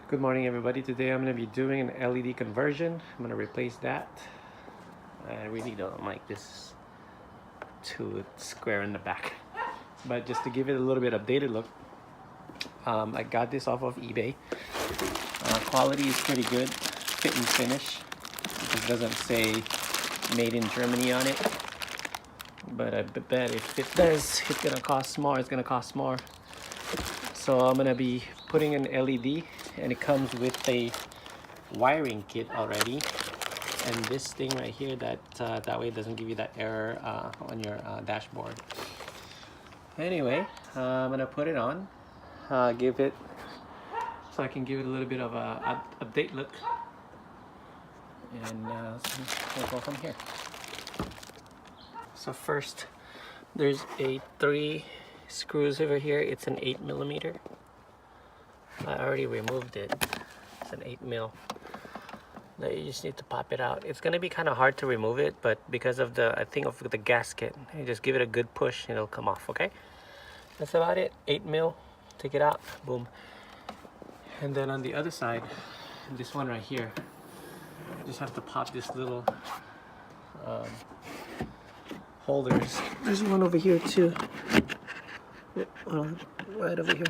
Good morning, everybody. Today I'm going to be doing an LED conversion. I'm going to replace that. I really don't like this too square in the back, but just to give it a little bit updated look, I got this off of eBay. Quality is pretty good, fit and finish. It doesn't say made in Germany on it, but I bet if it does, it's going to cost more. It's going to cost more. So I'm going to be putting an LED, and it comes with a wiring kit already, and this thing right here that way it doesn't give you that error on your dashboard. Anyway, I'm gonna put it on, give it so I can give it a little bit of a update look, and we'll go from here. So first, there's a 3 screws over here. It's an 8mm. I already removed it. It's an 8mm. Now you just need to pop it out. It's gonna be kind of hard to remove it, but because of the, I think of the gasket, you just give it a good push and it'll come off. Okay, that's about it. 8mm. Take it out. Boom. And then on the other side, this one right here, you just have to pop this little holders. There's one over here too. Right over here.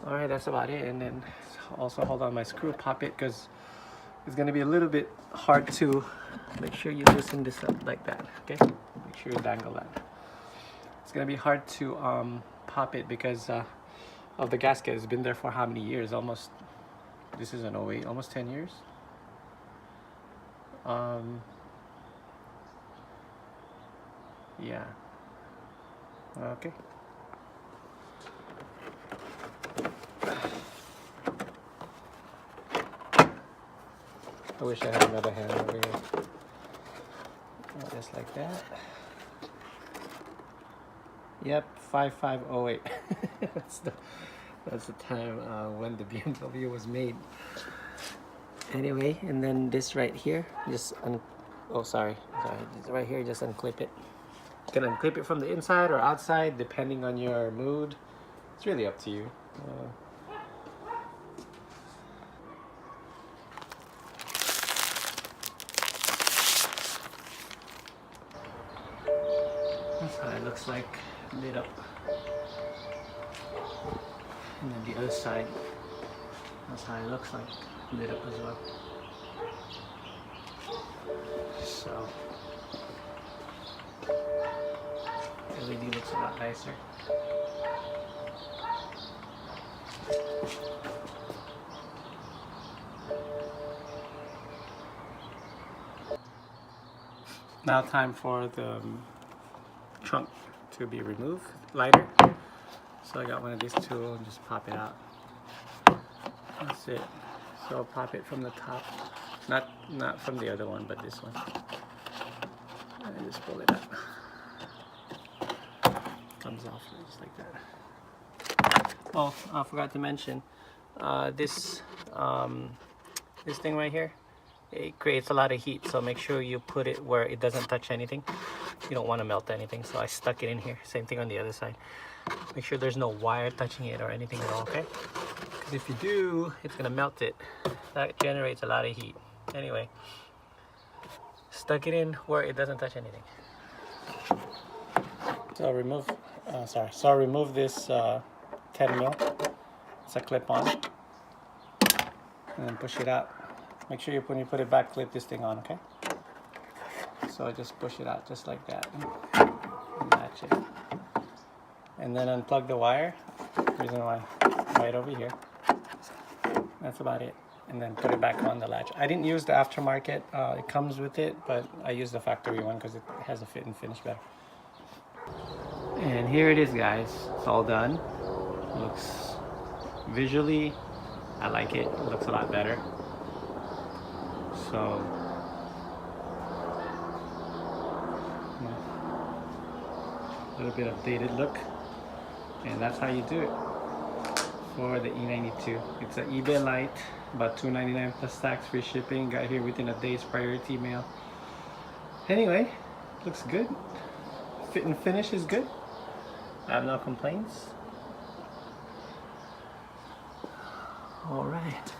All right, that's about it. And then also hold on my screw, pop it, because it's going to be a little bit hard to make sure you loosen this up like that. Okay, make sure you dangle that. It's going to be hard to pop it because of the gasket. It's been there for how many years? Almost, this is an 08, almost 10 years. Yeah. Okay. I wish I had another hand over here. Just like that. Yep, 5508. that's the time when the BMW was made. Anyway, and then this right here, just sorry, right here, just unclip it. You can unclip it from the inside or outside, depending on your mood. It's really up to you. That's how it looks like lit up. And then the other side, that's how it looks like lit up as well. So LED looks a lot nicer. Now time for the trunk to be removed, lighter. So I got one of these tools and just pop it out. That's it. So pop it from the top, not from the other one, but this one. And just pull it up. Comes off just like that. Oh, I forgot to mention this thing right here. It creates a lot of heat, so make sure you put it where it doesn't touch anything. You don't want to melt anything, so I stuck it in here. Same thing on the other side. Make sure there's no wire touching it or anything at all, okay? Because if you do, it's gonna melt it. That generates a lot of heat. Anyway, stuck it in where it doesn't touch anything. So remove this 10mm. It's a clip-on, and then push it out. Make sure when you put it back, clip this thing on, okay? So just push it out just like that, and latch it. And then unplug the wire. Reason why, right over here. That's about it. And then put it back on the latch. I didn't use the aftermarket. It comes with it, but I used the factory one because it has a fit and finish better. And here it is, guys. It's all done. Looks visually, I like it. It looks a lot better. So a little bit updated look, and that's how you do it for the E92. It's an eBay Lite, about $2.99 plus tax, free shipping. Got here within a day's priority mail. Anyway, looks good. Fit and finish is good. I have no complaints. All right.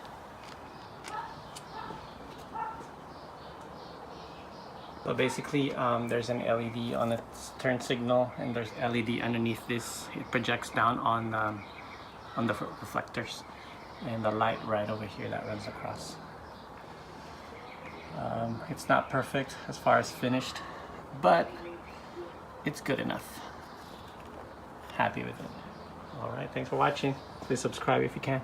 So basically, there's an LED on its turn signal, and there's LED underneath this. It projects down on the reflectors, and the light right over here that runs across. It's not perfect as far as finished, but it's good enough. Happy with it. All right, thanks for watching. Please subscribe if you can.